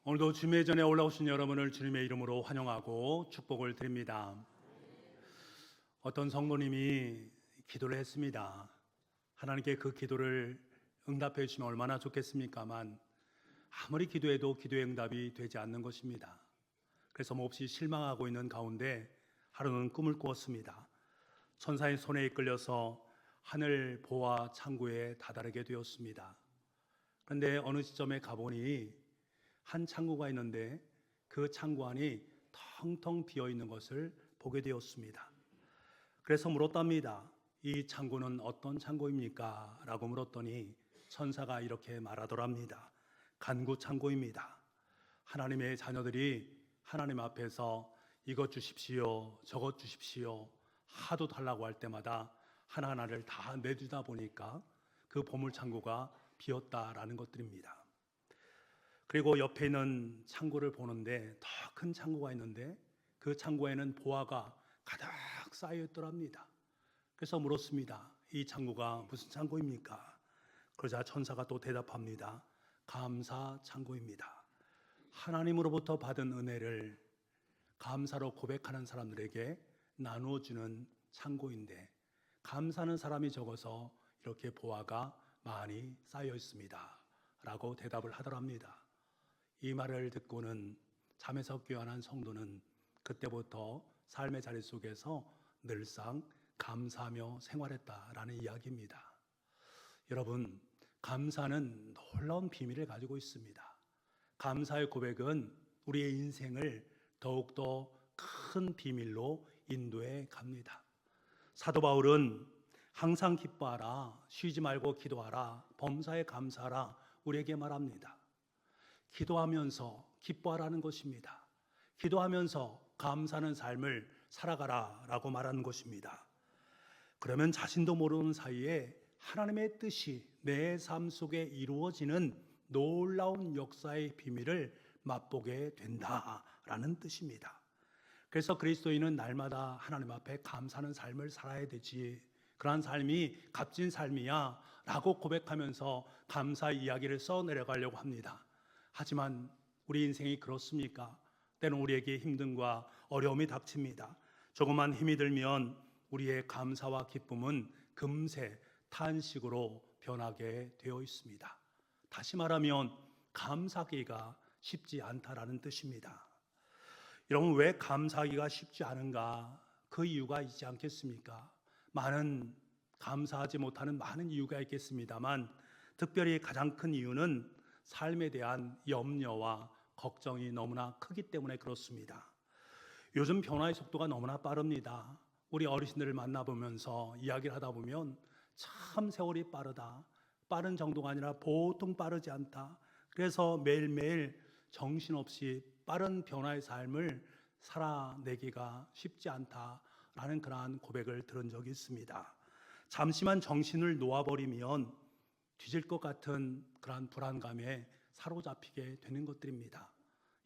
오늘도 주님의 전에 올라오신 여러분을 주님의 이름으로 환영하고 축복을 드립니다. 어떤 성도님이 기도를 했습니다. 하나님께 그 기도를 응답해 주시면 얼마나 좋겠습니까만 아무리 기도해도 기도의 응답이 되지 않는 것입니다. 그래서 몹시 실망하고 있는 가운데 하루는 꿈을 꾸었습니다. 천사의 손에 이끌려서 하늘 보화 창고에 다다르게 되었습니다. 그런데 어느 시점에 가보니 한 창고가 있는데 그 창고 안이 텅텅 비어 있는 것을 보게 되었습니다. 그래서 물었답니다. 이 창고는 어떤 창고입니까? 라고 물었더니 천사가 이렇게 말하더랍니다. 간구 창고입니다. 하나님의 자녀들이 하나님 앞에서 이것 주십시오, 저것 주십시오 하도 달라고 할 때마다 하나하나를 다 내주다 보니까 그 보물 창고가 비었다라는 것들입니다. 그리고 옆에 있는 창고를 보는데 더 큰 창고가 있는데 그 창고에는 보화가 가득 쌓여 있더랍니다. 그래서 물었습니다. 이 창고가 무슨 창고입니까? 그러자 천사가 또 대답합니다. 감사 창고입니다. 하나님으로부터 받은 은혜를 감사로 고백하는 사람들에게 나누어주는 창고인데 감사하는 사람이 적어서 이렇게 보화가 많이 쌓여 있습니다 라고 대답을 하더랍니다. 이 말을 듣고는 잠에서 깨어난 성도는 그때부터 삶의 자리 속에서 늘상 감사하며 생활했다라는 이야기입니다. 여러분, 감사는 놀라운 비밀을 가지고 있습니다. 감사의 고백은 우리의 인생을 더욱더 큰 비밀로 인도해 갑니다. 사도 바울은 항상 기뻐하라, 쉬지 말고 기도하라, 범사에 감사하라 우리에게 말합니다. 기도하면서 기뻐하라는 것입니다. 기도하면서 감사하는 삶을 살아가라 라고 말하는 것입니다. 그러면 자신도 모르는 사이에 하나님의 뜻이 내 삶 속에 이루어지는 놀라운 역사의 비밀을 맛보게 된다라는 뜻입니다. 그래서 그리스도인은 날마다 하나님 앞에 감사하는 삶을 살아야 되지, 그러한 삶이 값진 삶이야 라고 고백하면서 감사 이야기를 써내려가려고 합니다. 하지만 우리 인생이 그렇습니까? 때는 우리에게 힘듦과 어려움이 닥칩니다. 조금만 힘이 들면 우리의 감사와 기쁨은 금세 탄식으로 변하게 되어 있습니다. 다시 말하면 감사하기가 쉽지 않다라는 뜻입니다. 여러분, 왜 감사하기가 쉽지 않은가? 그 이유가 있지 않겠습니까? 감사하지 못하는 많은 이유가 있겠습니다만 특별히 가장 큰 이유는 삶에 대한 염려와 걱정이 너무나 크기 때문에 그렇습니다. 요즘 변화의 속도가 너무나 빠릅니다. 우리 어르신들을 만나보면서 이야기를 하다 보면 참 세월이 빠르다, 빠른 정도가 아니라 보통 빠르지 않다, 그래서 매일매일 정신없이 빠른 변화의 삶을 살아내기가 쉽지 않다라는 그러한 고백을 들은 적이 있습니다. 잠시만 정신을 놓아버리면 뒤질 것 같은 그러한 불안감에 사로잡히게 되는 것들입니다.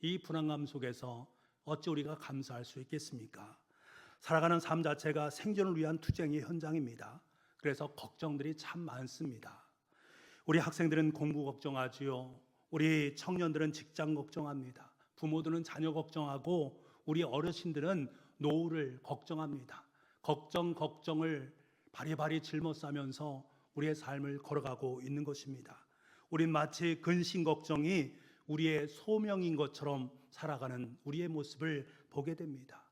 이 불안감 속에서 어찌 우리가 감사할 수 있겠습니까? 살아가는 삶 자체가 생존을 위한 투쟁의 현장입니다. 그래서 걱정들이 참 많습니다. 우리 학생들은 공부 걱정하지요. 우리 청년들은 직장 걱정합니다. 부모들은 자녀 걱정하고 우리 어르신들은 노후를 걱정합니다. 걱정을 바리바리 짊어싸면서 우리의 삶을 걸어가고 있는 것입니다. 우린 마치 근심 걱정이 우리의 소명인 것처럼 살아가는 우리의 모습을 보게 됩니다.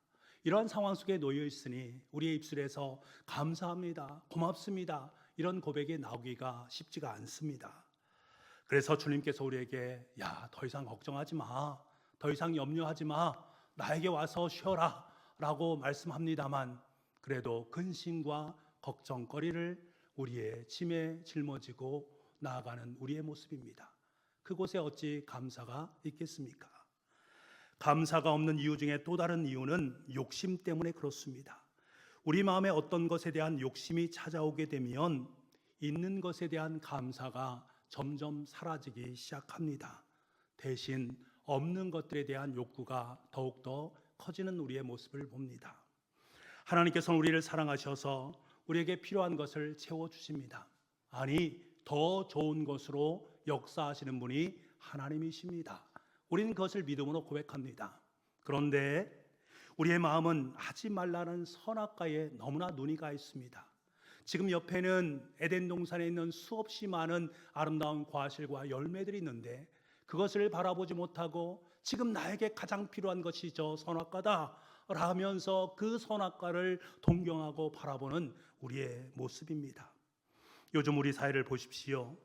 이러한 상황 속에 놓여 있으니 우리의 입술에서 감사합니다, 고맙습니다 이런 고백이 나오기가 쉽지가 않습니다. 그래서 주님께서 우리에게 더 이상 걱정하지 마, 더 이상 염려하지 마, 나에게 와서 쉬어라 라고 말씀합니다만 그래도 근심과 걱정거리를 우리의 짐에 짊어지고 나아가는 우리의 모습입니다. 그곳에 어찌 감사가 있겠습니까? 감사가 없는 이유 중에 또 다른 이유는 욕심 때문에 그렇습니다. 우리 마음에 어떤 것에 대한 욕심이 찾아오게 되면 있는 것에 대한 감사가 점점 사라지기 시작합니다. 대신 없는 것들에 대한 욕구가 더욱더 커지는 우리의 모습을 봅니다. 하나님께서는 우리를 사랑하셔서 우리에게 필요한 것을 채워주십니다. 아니, 더 좋은 것으로 역사하시는 분이 하나님이십니다. 우리는 그것을 믿음으로 고백합니다. 그런데 우리의 마음은 하지 말라는 선악과에 너무나 눈이 가 있습니다. 지금 옆에는 에덴 동산에 있는 수없이 많은 아름다운 과실과 열매들이 있는데 그것을 바라보지 못하고 지금 나에게 가장 필요한 것이 저 선악과다 라면서 그 선악과를 동경하고 바라보는 우리의 모습입니다. 요즘 우리 사회를 보십시오.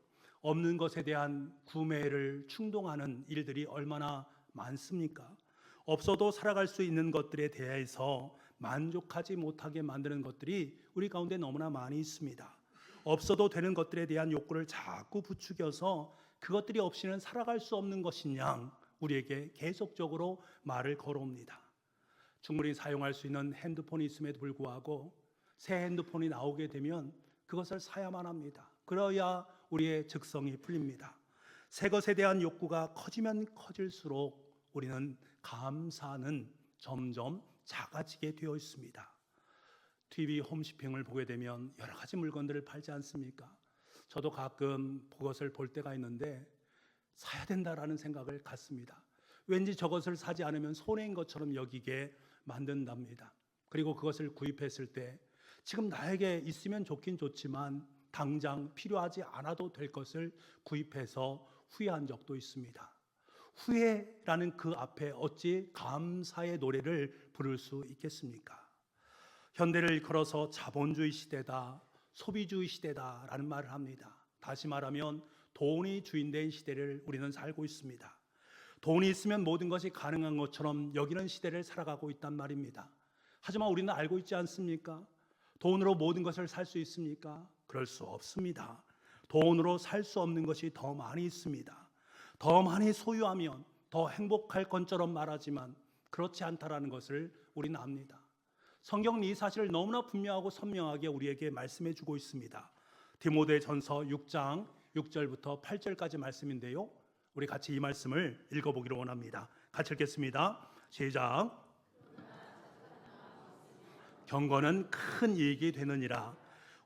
없는 것에 대한 구매를 충동하는 일들이 얼마나 많습니까? 없어도 살아갈 수 있는 것들에 대해서 만족하지 못하게 만드는 것들이 우리 가운데 너무나 많이 있습니다. 없어도 되는 것들에 대한 욕구를 자꾸 부추겨서 그것들이 없이는 살아갈 수 없는 것인 양 우리에게 계속적으로 말을 걸어옵니다. 충분히 사용할 수 있는 핸드폰이 있음에도 불구하고 새 핸드폰이 나오게 되면 그것을 사야만 합니다. 그래야 우리의 즉성이 풀립니다. 새 것에 대한 욕구가 커지면 커질수록 우리는 감사는 점점 작아지게 되어 있습니다. TV 홈쇼핑을 보게 되면 여러 가지 물건들을 팔지 않습니까? 저도 가끔 그것을 볼 때가 있는데 사야 된다라는 생각을 갖습니다. 왠지 저것을 사지 않으면 손해인 것처럼 여기게 만든답니다. 그리고 그것을 구입했을 때 지금 나에게 있으면 좋긴 좋지만 당장 필요하지 않아도 될 것을 구입해서 후회한 적도 있습니다. 후회라는 그 앞에 어찌 감사의 노래를 부를 수 있겠습니까? 현대를 일컬어서 자본주의 시대다, 소비주의 시대다라는 말을 합니다. 다시 말하면 돈이 주인된 시대를 우리는 살고 있습니다. 돈이 있으면 모든 것이 가능한 것처럼 여기는 시대를 살아가고 있단 말입니다. 하지만 우리는 알고 있지 않습니까? 돈으로 모든 것을 살 수 있습니까? 그럴 수 없습니다. 돈으로 살 수 없는 것이 더 많이 있습니다. 더 많이 소유하면 더 행복할 것처럼 말하지만 그렇지 않다라는 것을 우리는 압니다. 성경은 이 사실을 너무나 분명하고 선명하게 우리에게 말씀해 주고 있습니다. 디모데전서 6장 6절부터 8절까지 말씀인데요. 우리 같이 이 말씀을 읽어보기로 원합니다. 같이 읽겠습니다. 시작. 경건은 큰 이익이 되느니라.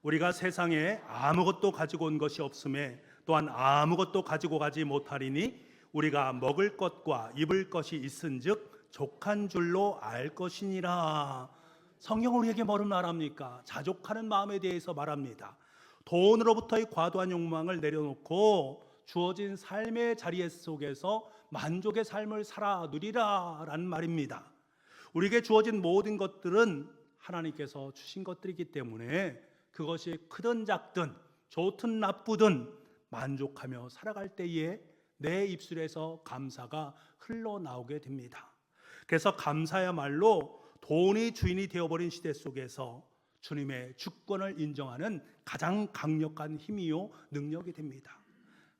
우리가 세상에 아무것도 가지고 온 것이 없음에 또한 아무것도 가지고 가지 못하리니 우리가 먹을 것과 입을 것이 있은즉 족한 줄로 알 것이니라. 성경은 우리에게 뭐를 말합니까? 자족하는 마음에 대해서 말합니다. 돈으로부터의 과도한 욕망을 내려놓고 주어진 삶의 자리 속에서 만족의 삶을 살아 누리라 라는 말입니다. 우리에게 주어진 모든 것들은 하나님께서 주신 것들이기 때문에 그것이 크든 작든 좋든 나쁘든 만족하며 살아갈 때에 내 입술에서 감사가 흘러나오게 됩니다. 그래서 감사야말로 돈이 주인이 되어버린 시대 속에서 주님의 주권을 인정하는 가장 강력한 힘이요 능력이 됩니다.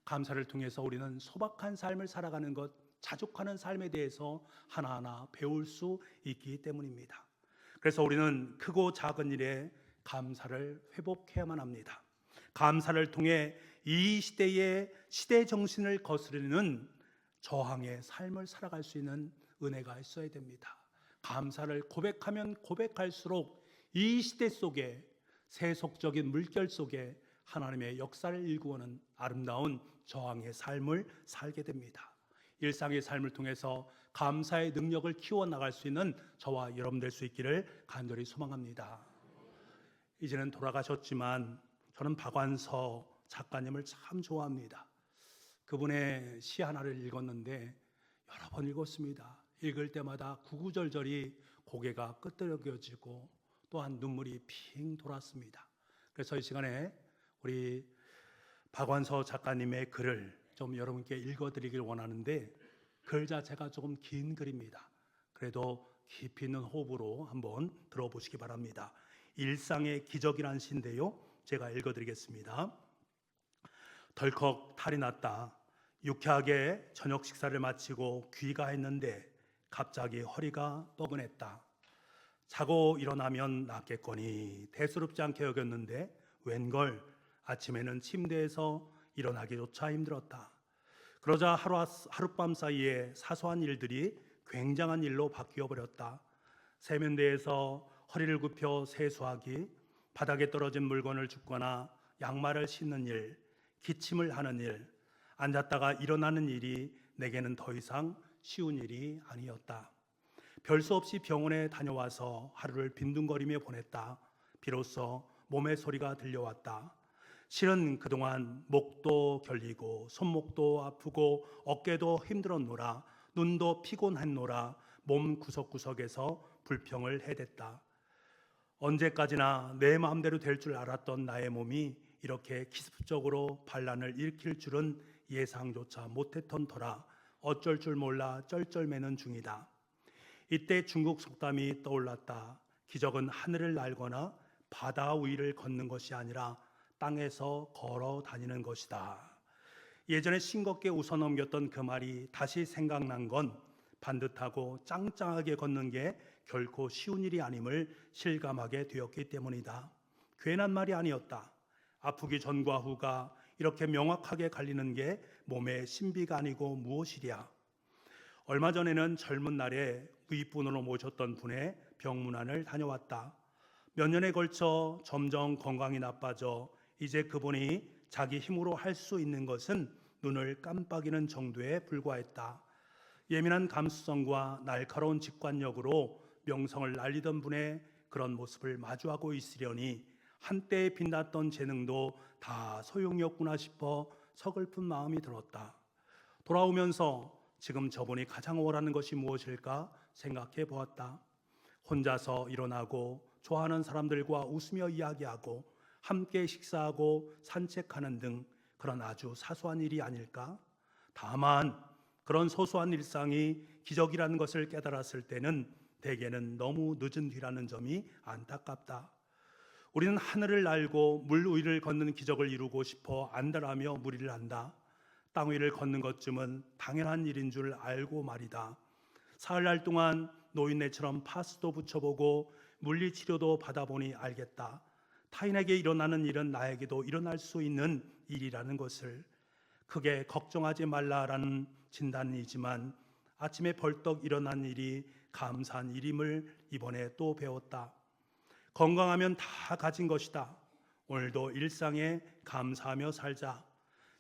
감사를 통해서 우리는 소박한 삶을 살아가는 것, 자족하는 삶에 대해서 하나하나 배울 수 있기 때문입니다. 그래서 우리는 크고 작은 일에 감사를 회복해야만 합니다. 감사를 통해 이 시대의 시대 정신을 거스르는 저항의 삶을 살아갈 수 있는 은혜가 있어야 됩니다. 감사를 고백하면 고백할수록 이 시대 속에 세속적인 물결 속에 하나님의 역사를 일구어는 아름다운 저항의 삶을 살게 됩니다. 일상의 삶을 통해서 감사의 능력을 키워나갈 수 있는 저와 여러분 될 수 있기를 간절히 소망합니다. 이제는 돌아가셨지만 저는 박완서 작가님을 참 좋아합니다. 그분의 시 하나를 읽었는데 여러 번 읽었습니다. 읽을 때마다 구구절절이 고개가 끄덕여지고 또한 눈물이 핑 돌았습니다. 그래서 이 시간에 우리 박완서 작가님의 글을 좀 여러분께 읽어드리길 원하는데 글 자체가 조금 긴 글입니다. 그래도 깊이 있는 호흡으로 한번 들어보시기 바랍니다. 일상의 기적이라는 시인데요. 제가 읽어드리겠습니다. 덜컥 탈이 났다. 유쾌하게 저녁 식사를 마치고 귀가했는데 갑자기 허리가 뻐근했다. 자고 일어나면 낫겠거니 대수롭지 않게 여겼는데 웬걸 아침에는 침대에서 일어나기조차 힘들었다. 그러자 하룻밤 사이에 사소한 일들이 굉장한 일로 바뀌어 버렸다. 세면대에서 허리를 굽혀 세수하기, 바닥에 떨어진 물건을 줍거나 양말을 신는 일, 기침을 하는 일, 앉았다가 일어나는 일이 내게는 더 이상 쉬운 일이 아니었다. 별 수 없이 병원에 다녀와서 하루를 빈둥거리며 보냈다. 비로소 몸의 소리가 들려왔다. 실은 그동안 목도 결리고 손목도 아프고 어깨도 힘들었노라. 눈도 피곤했노라. 몸 구석구석에서 불평을 해댔다. 언제까지나 내 마음대로 될 줄 알았던 나의 몸이 이렇게 기습적으로 반란을 일으킬 줄은 예상조차 못했던 터라 어쩔 줄 몰라 쩔쩔매는 중이다. 이때 중국 속담이 떠올랐다. 기적은 하늘을 날거나 바다 위를 걷는 것이 아니라 땅에서 걸어 다니는 것이다. 예전에 싱겁게 웃어넘겼던 그 말이 다시 생각난 건 반듯하고 짱짱하게 걷는 게 결코 쉬운 일이 아님을 실감하게 되었기 때문이다. 괜한 말이 아니었다. 아프기 전과 후가 이렇게 명확하게 갈리는 게 몸의 신비가 아니고 무엇이랴. 얼마 전에는 젊은 날에 윗분으로 모셨던 분의 병문안을 다녀왔다. 몇 년에 걸쳐 점점 건강이 나빠져 이제 그분이 자기 힘으로 할 수 있는 것은 눈을 깜빡이는 정도에 불과했다. 예민한 감수성과 날카로운 직관력으로 명성을 날리던 분의 그런 모습을 마주하고 있으려니 한때에 빛났던 재능도 다 소용이 없구나 싶어 서글픈 마음이 들었다. 돌아오면서 지금 저분이 가장 원하는 것이 무엇일까 생각해 보았다. 혼자서 일어나고 좋아하는 사람들과 웃으며 이야기하고 함께 식사하고 산책하는 등 그런 아주 사소한 일이 아닐까? 다만 그런 소소한 일상이 기적이라는 것을 깨달았을 때는 대개는 너무 늦은 뒤라는 점이 안타깝다. 우리는 하늘을 날고 물 위를 걷는 기적을 이루고 싶어 안달하며 무리를 한다. 땅 위를 걷는 것쯤은 당연한 일인 줄 알고 말이다. 사흘날 동안 노인네처럼 파스도 붙여보고 물리치료도 받아보니 알겠다. 타인에게 일어나는 일은 나에게도 일어날 수 있는 일이라는 것을. 크게 걱정하지 말라라는 진단이지만 아침에 벌떡 일어난 일이 감사한 일임을 이번에 또 배웠다. 건강하면 다 가진 것이다. 오늘도 일상에 감사하며 살자.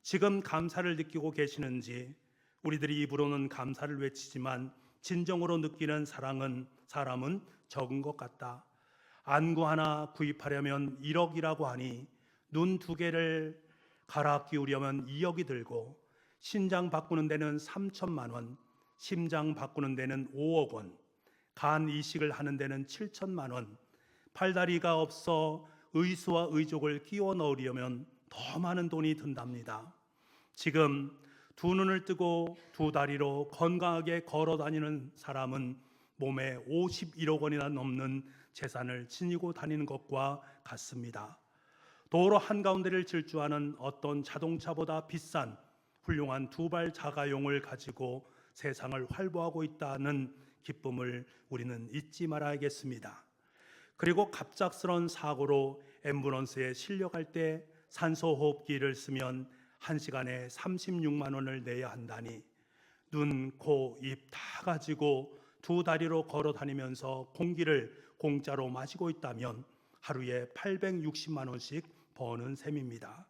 지금 감사를 느끼고 계시는지? 우리들이 입으로는 감사를 외치지만 진정으로 느끼는 사람은 적은 것 같다. 안구 하나 구입하려면 1억이라고 하니 눈 2개를 갈아 끼우려면 2억이 들고 신장 바꾸는 데는 3천만 원, 심장 바꾸는 데는 5억 원, 간 이식을 하는 데는 7천만 원, 팔다리가 없어 의수와 의족을 끼워 넣으려면 더 많은 돈이 든답니다. 지금 두 눈을 뜨고 두 다리로 건강하게 걸어 다니는 사람은 몸에 51억 원이나 넘는 재산을 지니고 다니는 것과 같습니다. 도로 한가운데를 질주하는 어떤 자동차보다 비싼 훌륭한 두발 자가용을 가지고 세상을 활보하고 있다는 기쁨을 우리는 잊지 말아야겠습니다. 그리고 갑작스런 사고로 앰뷸런스에 실려갈 때 산소호흡기를 쓰면 1시간에 36만 원을 내야 한다니 눈, 코, 입 다 가지고 두 다리로 걸어 다니면서 공기를 공짜로 마시고 있다면 하루에 860만 원씩 버는 셈입니다.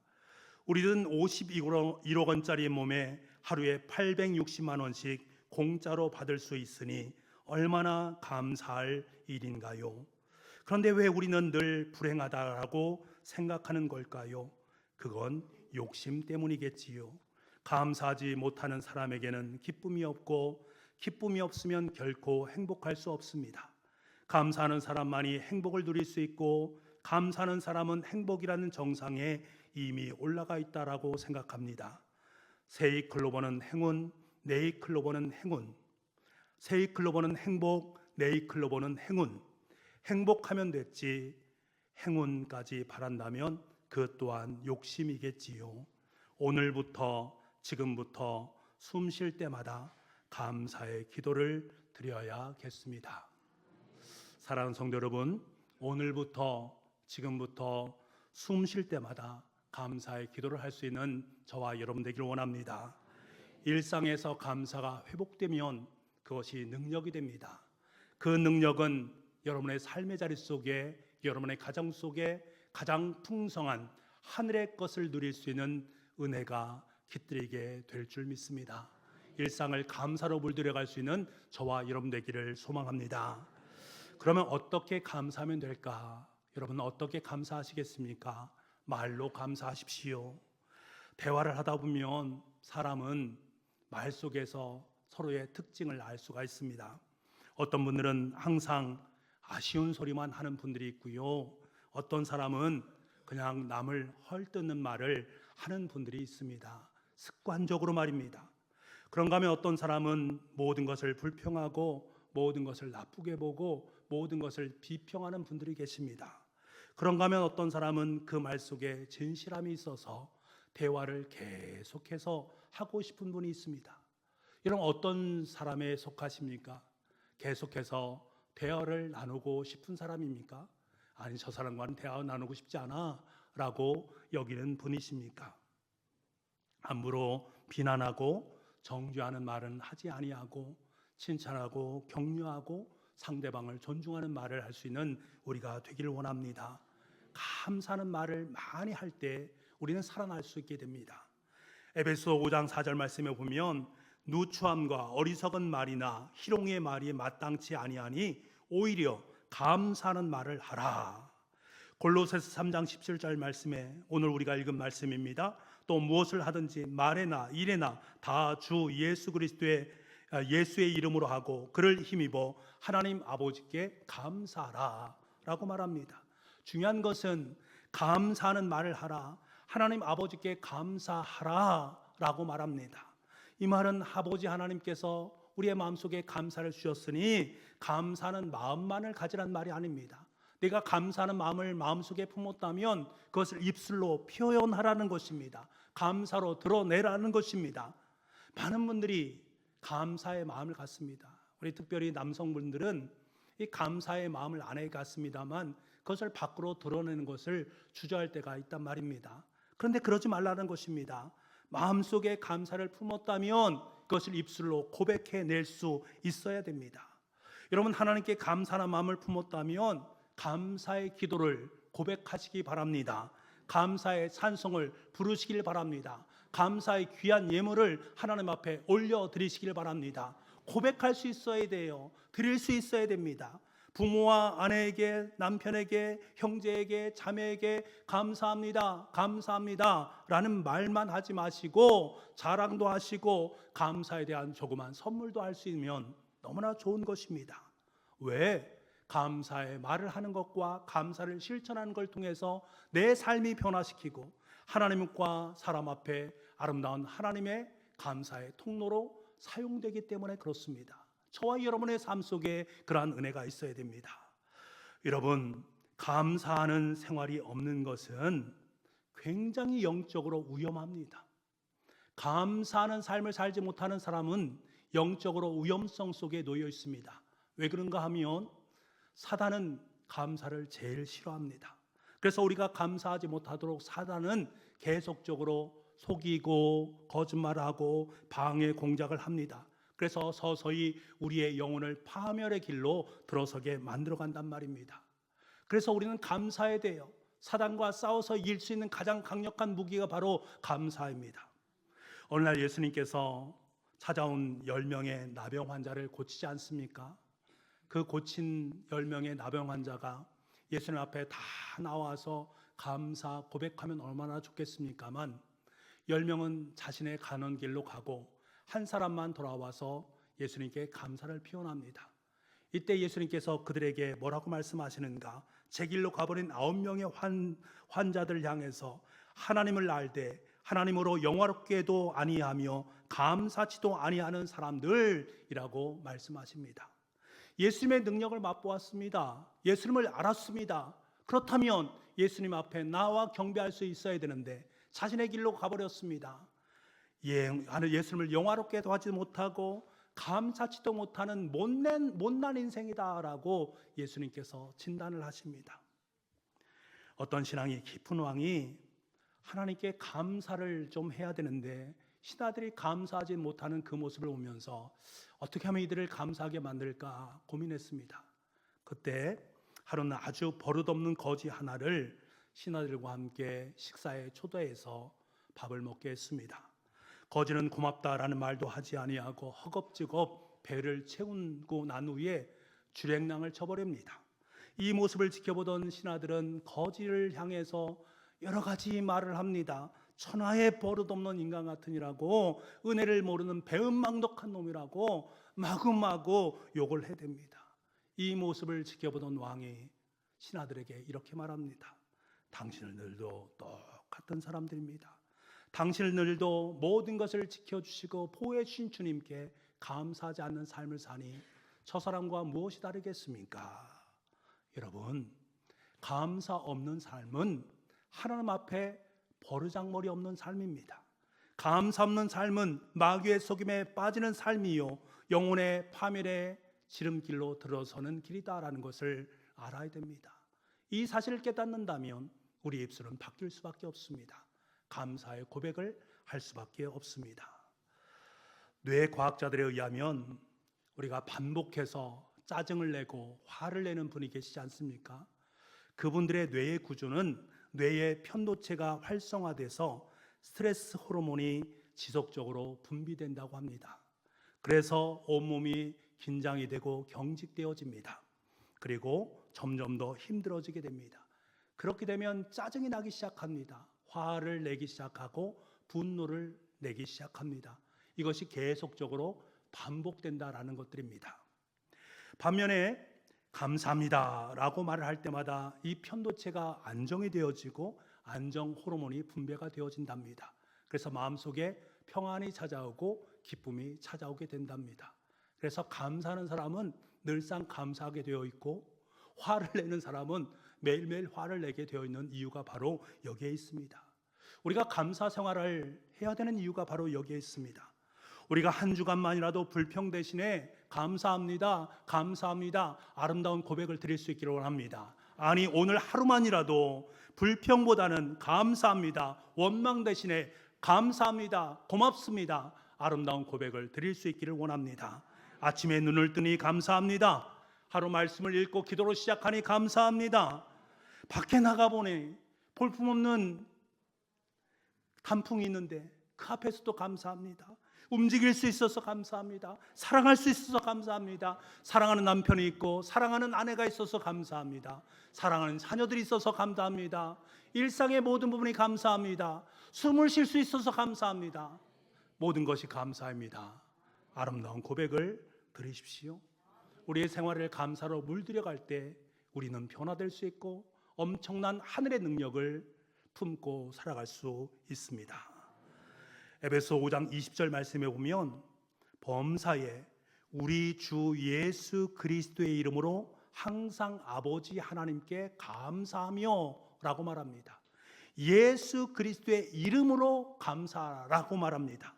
우리는 51억 원짜리 몸에 하루에 860만 원씩 공짜로 받을 수 있으니 얼마나 감사할 일인가요? 그런데 왜 우리는 늘 불행하다라고 생각하는 걸까요? 그건 욕심 때문이겠지요. 감사하지 못하는 사람에게는 기쁨이 없고 기쁨이 없으면 결코 행복할 수 없습니다. 감사하는 사람만이 행복을 누릴 수 있고 감사하는 사람은 행복이라는 정상에 이미 올라가 있다라고 생각합니다. 세이클로버는 행운, 네이클로버는 행운. 세이클로버는 행복, 네이클로버는 행운. 행복하면 됐지 행운까지 바란다면 그 또한 욕심이겠지요. 오늘부터 지금부터 숨 쉴 때마다 감사의 기도를 드려야겠습니다. 사랑하는 성도 여러분, 오늘부터 지금부터 숨 쉴 때마다 감사의 기도를 할 수 있는 저와 여러분 되기를 원합니다. 일상에서 감사가 회복되면 그것이 능력이 됩니다. 그 능력은 여러분의 삶의 자리 속에, 여러분의 가정 속에 가장 풍성한 하늘의 것을 누릴 수 있는 은혜가 깃들이게 될 줄 믿습니다. 일상을 감사로 물들여갈 수 있는 저와 여러분 되기를 소망합니다. 그러면 어떻게 감사하면 될까? 여러분 어떻게 감사하시겠습니까? 말로 감사하십시오. 대화를 하다 보면 사람은 말 속에서 서로의 특징을 알 수가 있습니다. 어떤 분들은 항상 아쉬운 소리만 하는 분들이 있고요. 어떤 사람은 그냥 남을 헐뜯는 말을 하는 분들이 있습니다. 습관적으로 말입니다. 그런가 하면 어떤 사람은 모든 것을 불평하고 모든 것을 나쁘게 보고 모든 것을 비평하는 분들이 계십니다. 그런가 하면 어떤 사람은 그 말 속에 진실함이 있어서 대화를 계속해서 하고 싶은 분이 있습니다. 이런 어떤 사람에 속하십니까? 계속해서 대화를 나누고 싶은 사람입니까? 아니, 저 사람과는 대화 나누고 싶지 않아 라고 여기는 분이십니까? 함부로 비난하고 정죄하는 말은 하지 아니하고 칭찬하고 격려하고 상대방을 존중하는 말을 할 수 있는 우리가 되기를 원합니다. 감사하는 말을 많이 할 때 우리는 살아날 수 있게 됩니다. 에베소 5장 4절 말씀에 보면 누추함과 어리석은 말이나 희롱의 말이 마땅치 아니하니 오히려 감사하는 말을 하라. 골로새서 3장 17절 말씀에 오늘 우리가 읽은 말씀입니다. 또 무엇을 하든지 말에나 일에나 다 주 예수 그리스도의 예수의 이름으로 하고 그를 힘입어 하나님 아버지께 감사하라 라고 말합니다. 중요한 것은 감사하는 말을 하라, 하나님 아버지께 감사하라 라고 말합니다. 이 말은 아버지 하나님께서 우리의 마음속에 감사를 주셨으니 감사하는 마음만을 가지란 말이 아닙니다. 내가 감사하는 마음을 마음속에 품었다면 그것을 입술로 표현하라는 것입니다. 감사로 드러내라는 것입니다. 많은 분들이 감사의 마음을 갖습니다. 우리 특별히 남성분들은 이 감사의 마음을 안에 갖습니다만 그것을 밖으로 드러내는 것을 주저할 때가 있단 말입니다. 그런데 그러지 말라는 것입니다. 마음속에 감사를 품었다면 그것을 입술로 고백해낼 수 있어야 됩니다. 여러분, 하나님께 감사하는 마음을 품었다면 감사의 기도를 고백하시기 바랍니다. 감사의 찬송을 부르시길 바랍니다. 감사의 귀한 예물을 하나님 앞에 올려드리시길 바랍니다. 고백할 수 있어야 돼요. 드릴 수 있어야 됩니다. 부모와 아내에게, 남편에게, 형제에게, 자매에게 감사합니다, 감사합니다 라는 말만 하지 마시고 자랑도 하시고 감사에 대한 조그만 선물도 할 수 있으면 너무나 좋은 것입니다. 왜? 감사의 말을 하는 것과 감사를 실천하는 걸 통해서 내 삶이 변화시키고 하나님과 사람 앞에 아름다운 하나님의 감사의 통로로 사용되기 때문에 그렇습니다. 저와 여러분의 삶 속에 그러한 은혜가 있어야 됩니다. 여러분, 감사하는 생활이 없는 것은 굉장히 영적으로 위험합니다. 감사하는 삶을 살지 못하는 사람은 영적으로 위험성 속에 놓여 있습니다. 왜 그런가 하면 사단은 감사를 제일 싫어합니다. 그래서 우리가 감사하지 못하도록 사단은 계속적으로 속이고 거짓말하고 방해 공작을 합니다. 그래서 서서히 우리의 영혼을 파멸의 길로 들어서게 만들어간단 말입니다. 그래서 우리는 감사해야 돼요. 사단과 싸워서 이길 수 있는 가장 강력한 무기가 바로 감사입니다. 어느 날 예수님께서 찾아온 10명의 나병 환자를 고치지 않습니까? 그 고친 10명의 나병 환자가 예수님 앞에 다 나와서 감사 고백하면 얼마나 좋겠습니까만 10명은 자신의 가는 길로 가고 한 사람만 돌아와서 예수님께 감사를 표현합니다. 이때 예수님께서 그들에게 뭐라고 말씀하시는가? 제 길로 가버린 9명의 환자들 향해서 하나님을 알되 하나님으로 영화롭게도 아니하며 감사치도 아니하는 사람들이라고 말씀하십니다. 예수님의 능력을 맛보았습니다. 예수님을 알았습니다. 그렇다면 예수님 앞에 나와 경배할 수 있어야 되는데 자신의 길로 가버렸습니다. 예수님을 영화롭게도 하지 못하고 감사치도 못하는 못난 인생이다라고 예수님께서 진단을 하십니다. 어떤 신앙이 깊은 왕이 하나님께 감사를 좀 해야 되는데 신하들이 감사하지 못하는 그 모습을 보면서 어떻게 하면 이들을 감사하게 만들까 고민했습니다. 그때 하루는 아주 버릇없는 거지 하나를 신하들과 함께 식사에 초대해서 밥을 먹게 했습니다. 거지는 고맙다라는 말도 하지 아니하고 허겁지겁 배를 채우고 난 후에 주랭랑을 쳐버립니다. 이 모습을 지켜보던 신하들은 거지를 향해서 여러 가지 말을 합니다. 천하의 버릇없는 인간 같으니라고, 은혜를 모르는 배은망덕한 놈이라고 마구마구 욕을 해댑니다. 이 모습을 지켜보던 왕이 신하들에게 이렇게 말합니다. 당신들도 똑같은 사람들입니다. 당신들도 모든 것을 지켜주시고 보호해 주신 주님께 감사하지 않는 삶을 사니 저 사람과 무엇이 다르겠습니까? 여러분, 감사 없는 삶은 하나님 앞에 버르장머리 없는 삶입니다. 감사 없는 삶은 마귀의 속임에 빠지는 삶이요, 영혼의 파멸의 지름길로 들어서는 길이다라는 것을 알아야 됩니다. 이 사실을 깨닫는다면 우리 입술은 바뀔 수밖에 없습니다. 감사의 고백을 할 수밖에 없습니다. 뇌과학자들에 의하면 우리가 반복해서 짜증을 내고 화를 내는 분이 계시지 않습니까? 그분들의 뇌의 구조는 뇌의 편도체가 활성화돼서 스트레스 호르몬이 지속적으로 분비된다고 합니다. 그래서 온몸이 긴장이 되고 경직되어집니다. 그리고 점점 더 힘들어지게 됩니다. 그렇게 되면 짜증이 나기 시작합니다. 화를 내기 시작하고 분노를 내기 시작합니다. 이것이 계속적으로 반복된다라는 것들입니다. 반면에 감사합니다 라고 말을 할 때마다 이 편도체가 안정이 되어지고 안정 호르몬이 분배가 되어진답니다. 그래서 마음속에 평안이 찾아오고 기쁨이 찾아오게 된답니다. 그래서 감사하는 사람은 늘상 감사하게 되어 있고, 화를 내는 사람은 매일매일 화를 내게 되어 있는 이유가 바로 여기에 있습니다. 우리가 감사 생활을 해야 되는 이유가 바로 여기에 있습니다. 우리가 한 주간만이라도 불평 대신에 감사합니다, 감사합니다, 아름다운 고백을 드릴 수 있기를 원합니다. 아니, 오늘 하루만이라도 불평보다는 감사합니다, 원망 대신에 감사합니다, 고맙습니다, 아름다운 고백을 드릴 수 있기를 원합니다. 아침에 눈을 뜨니 감사합니다. 하루 말씀을 읽고 기도로 시작하니 감사합니다. 밖에 나가보니 볼품없는 단풍이 있는데 그 앞에서도 감사합니다. 움직일 수 있어서 감사합니다. 사랑할 수 있어서 감사합니다. 사랑하는 남편이 있고 사랑하는 아내가 있어서 감사합니다. 사랑하는 자녀들이 있어서 감사합니다. 일상의 모든 부분이 감사합니다. 숨을 쉴 수 있어서 감사합니다. 모든 것이 감사입니다. 아름다운 고백을 드리십시오. 우리의 생활을 감사로 물들여갈 때 우리는 변화될 수 있고 엄청난 하늘의 능력을 품고 살아갈 수 있습니다. 에베소 5장 20절 말씀에 보면 범사에 우리 주 예수 그리스도의 이름으로 항상 아버지 하나님께 감사하며 라고 말합니다. 예수 그리스도의 이름으로 감사라고 말합니다.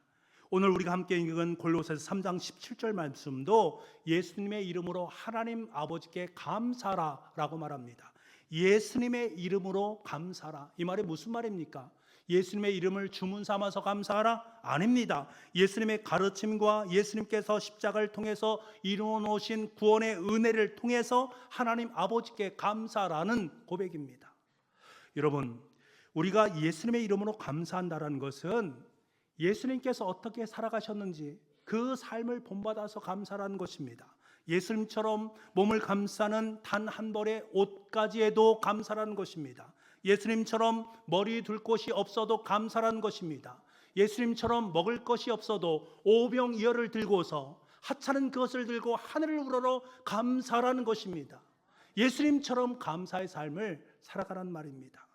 오늘 우리가 함께 읽은 골로새서 3장 17절 말씀도 예수님의 이름으로 하나님 아버지께 감사라라고 말합니다. 예수님의 이름으로 감사라. 이 말이 무슨 말입니까? 예수님의 이름을 주문 삼아서 감사하라? 아닙니다. 예수님의 가르침과 예수님께서 십자가를 통해서 이루어 놓으신 구원의 은혜를 통해서 하나님 아버지께 감사라는 고백입니다. 여러분, 우리가 예수님의 이름으로 감사한다는 것은 예수님께서 어떻게 살아가셨는지 그 삶을 본받아서 감사라는 것입니다. 예수님처럼 몸을 감싸는 단 한 벌의 옷까지에도 감사라는 것입니다. 예수님처럼 머리 둘 곳이 없어도 감사라는 것입니다. 예수님처럼 먹을 것이 없어도 오병이어를 들고서 하찮은 그것을 들고 하늘을 우러러 감사라는 것입니다. 예수님처럼 감사의 삶을 살아가라는 말입니다.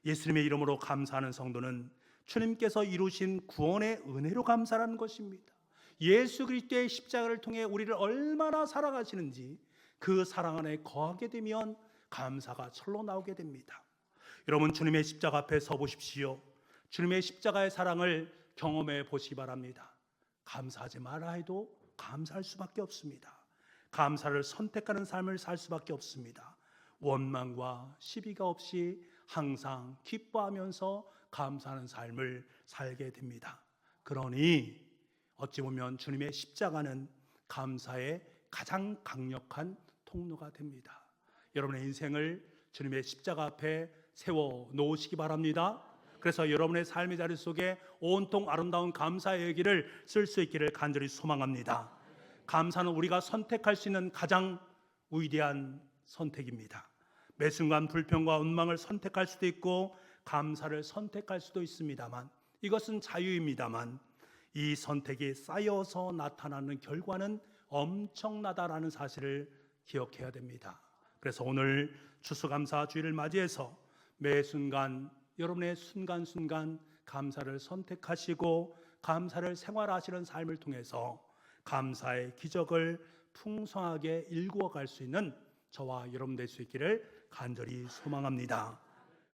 예수님의 이름으로 감사하는 성도는 주님께서 이루신 구원의 은혜로 감사라는 것입니다. 예수 그리스도의 십자가를 통해 우리를 얼마나 사랑하시는지 그 사랑 안에 거하게 되면 감사가 절로 나오게 됩니다. 여러분, 주님의 십자가 앞에 서 보십시오. 주님의 십자가의 사랑을 경험해 보시기 바랍니다. 감사하지 말아 해도 감사할 수밖에 없습니다. 감사를 선택하는 삶을 살 수밖에 없습니다. 원망과 시비가 없이 항상 기뻐하면서 감사하는 삶을 살게 됩니다. 그러니 어찌 보면 주님의 십자가는 감사의 가장 강력한 통로가 됩니다. 여러분의 인생을 주님의 십자가 앞에 세워 놓으시기 바랍니다. 그래서 여러분의 삶의 자리 속에 온통 아름다운 감사의 얘기를 쓸 수 있기를 간절히 소망합니다. 감사는 우리가 선택할 수 있는 가장 위대한 선택입니다. 매 순간 불평과 원망을 선택할 수도 있고 감사를 선택할 수도 있습니다만, 이것은 자유입니다만 이 선택이 쌓여서 나타나는 결과는 엄청나다라는 사실을 기억해야 됩니다. 그래서 오늘 추수감사 주일을 맞이해서 매 순간 여러분의 순간순간 감사를 선택하시고 감사를 생활하시는 삶을 통해서 감사의 기적을 풍성하게 일구어 갈 수 있는 저와 여러분 될 수 있기를 간절히 소망합니다.